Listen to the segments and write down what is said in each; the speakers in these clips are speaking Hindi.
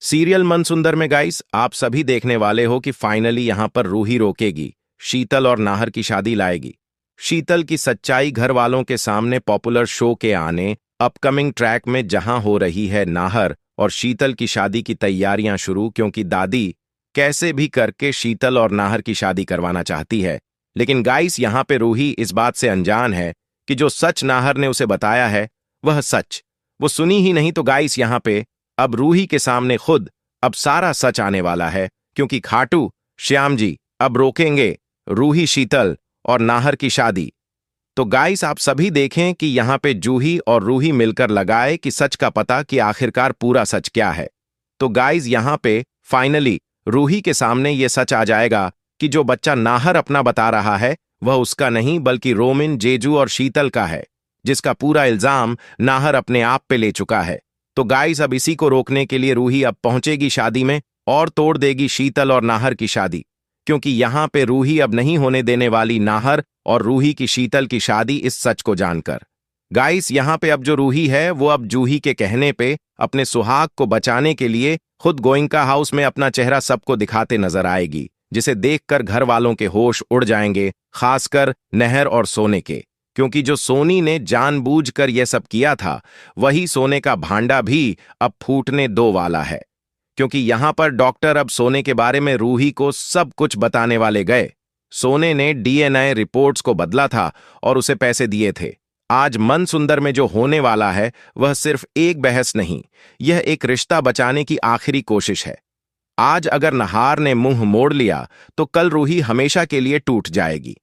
सीरियल मनसुंदर में गाइस आप सभी देखने वाले हो कि फाइनली यहां पर रूही रोकेगी, शीतल और नाहर की शादी लाएगी। शीतल की सच्चाई घर वालों के सामने पॉपुलर शो के आने, अपकमिंग ट्रैक में जहां हो रही है नाहर और शीतल की शादी की तैयारियां शुरू, क्योंकि दादी कैसे भी करके शीतल और नाहर की शादी करवाना चाहती है। लेकिन गाइस यहां पे रूही इस बात से अनजान है कि जो सच नाहर ने उसे बताया है वह सच वो सुनी ही नहीं। तो गाइस यहां पे अब रूही के सामने खुद अब सारा सच आने वाला है, क्योंकि खाटू श्याम जी अब रोकेंगे रूही, शीतल और नाहर की शादी। तो गाइस आप सभी देखें कि यहां पे जूही और रूही मिलकर लगाए कि सच का पता कि आखिरकार पूरा सच क्या है। तो गाइस यहां पे फाइनली रूही के सामने यह सच आ जाएगा कि जो बच्चा नाहर अपना बता रहा है वह उसका नहीं बल्कि रोमिन, जेजू और शीतल का है, जिसका पूरा इल्जाम नाहर अपने आप पे ले चुका है। तो गाइस अब इसी को रोकने के लिए रूही अब पहुंचेगी शादी में और तोड़ देगी शीतल और नाहर की शादी, क्योंकि यहां पे रूही अब नहीं होने देने वाली नाहर और रूही की शीतल की शादी इस सच को जानकर। गाइस यहां पे अब जो रूही है वो अब जूही के कहने पे अपने सुहाग को बचाने के लिए खुद गोइंका हाउस में अपना चेहरा सबको दिखाते नजर आएगी, जिसे देखकर घर वालों के होश उड़ जाएंगे, खासकर नहर और सोने के, क्योंकि जो सोनी ने जानबूझकर यह सब किया था वही सोने का भांडा भी अब फूटने दो वाला है। क्योंकि यहां पर डॉक्टर अब सोने के बारे में रूही को सब कुछ बताने वाले गए। सोने ने डीएनए रिपोर्ट्स को बदला था और उसे पैसे दिए थे। आज मनसुंदर में जो होने वाला है वह सिर्फ एक बहस नहीं, यह एक रिश्ता बचाने की आखिरी कोशिश है। आज अगर नहार ने मुंह मोड़ लिया तो कल रूही हमेशा के लिए टूट जाएगी।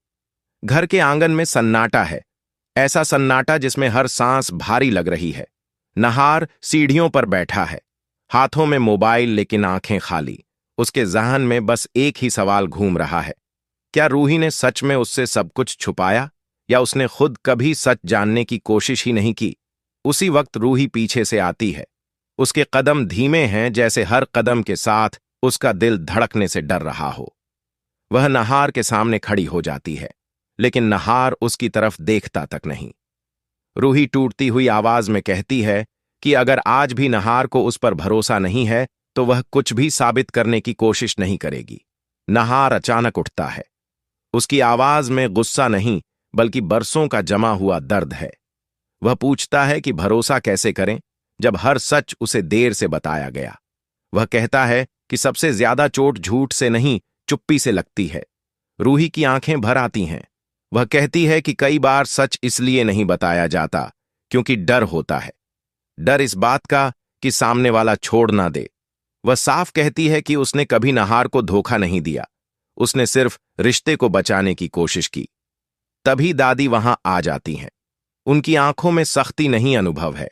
घर के आंगन में सन्नाटा है, ऐसा सन्नाटा जिसमें हर सांस भारी लग रही है। नहार सीढ़ियों पर बैठा है, हाथों में मोबाइल लेकिन आंखें खाली। उसके जहन में बस एक ही सवाल घूम रहा है, क्या रूही ने सच में उससे सब कुछ छुपाया, या उसने खुद कभी सच जानने की कोशिश ही नहीं की। उसी वक्त रूही पीछे से आती है। उसके कदम धीमे हैं, जैसे हर कदम के साथ उसका दिल धड़कने से डर रहा हो। वह नहार के सामने खड़ी हो जाती है, लेकिन नहार उसकी तरफ देखता तक नहीं। रूही टूटती हुई आवाज में कहती है कि अगर आज भी नहार को उस पर भरोसा नहीं है तो वह कुछ भी साबित करने की कोशिश नहीं करेगी। नहार अचानक उठता है। उसकी आवाज में गुस्सा नहीं बल्कि बरसों का जमा हुआ दर्द है। वह पूछता है कि भरोसा कैसे करें जब हर सच उसे देर से बताया गया। वह कहता है कि सबसे ज्यादा चोट झूठ से नहीं, चुप्पी से लगती है। रूही की आंखें भर आती हैं। वह कहती है कि कई बार सच इसलिए नहीं बताया जाता क्योंकि डर होता है, डर इस बात का कि सामने वाला छोड़ ना दे। वह साफ कहती है कि उसने कभी नहार को धोखा नहीं दिया, उसने सिर्फ रिश्ते को बचाने की कोशिश की। तभी दादी वहां आ जाती हैं। उनकी आंखों में सख्ती नहीं, अनुभव है।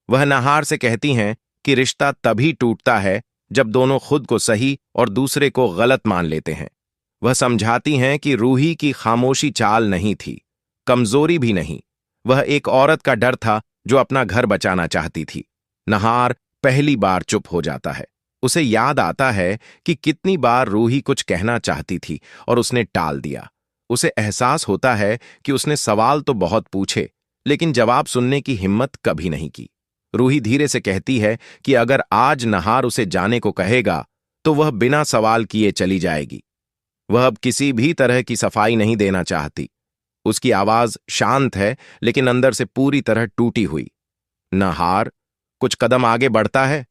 वह नहार से कहती हैं कि रिश्ता तभी टूटता है जब दोनों खुद को सही और दूसरे को गलत मान लेते हैं। वह समझाती हैं कि रूही की खामोशी चाल नहीं थी, कमजोरी भी नहीं, वह एक औरत का डर था जो अपना घर बचाना चाहती थी। नहार पहली बार चुप हो जाता है। उसे याद आता है कि कितनी बार रूही कुछ कहना चाहती थी और उसने टाल दिया। उसे एहसास होता है कि उसने सवाल तो बहुत पूछे लेकिन जवाब सुनने की हिम्मत कभी नहीं की। रूही धीरे से कहती है कि अगर आज नहार उसे जाने को कहेगा तो वह बिना सवाल किए चली जाएगी। वह अब किसी भी तरह की सफाई नहीं देना चाहती। उसकी आवाज शांत है लेकिन अंदर से पूरी तरह टूटी हुई। नहार कुछ कदम आगे बढ़ता है,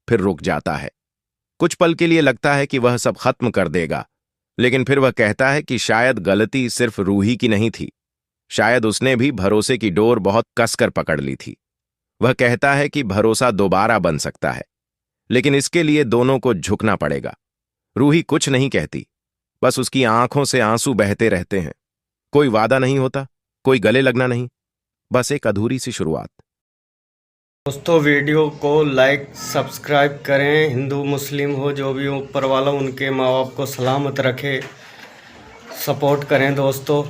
फिर रुक जाता है। कुछ पल के लिए लगता है कि वह सब खत्म कर देगा, लेकिन फिर वह कहता है कि शायद गलती सिर्फ रूही की नहीं थी, शायद उसने भी भरोसे की डोर बहुत कसकर पकड़ ली थी। वह कहता है कि भरोसा दोबारा बन सकता है, लेकिन इसके लिए दोनों को झुकना पड़ेगा। रूही कुछ नहीं कहती, बस उसकी आंखों से आंसू बहते रहते हैं। कोई वादा नहीं होता, कोई गले लगना नहीं, बस एक अधूरी सी शुरुआत। दोस्तों वीडियो को लाइक सब्सक्राइब करें। हिंदू मुस्लिम हो जो भी हो, ऊपर वाला उनके माँ बाप को सलामत रखे। सपोर्ट करें दोस्तों।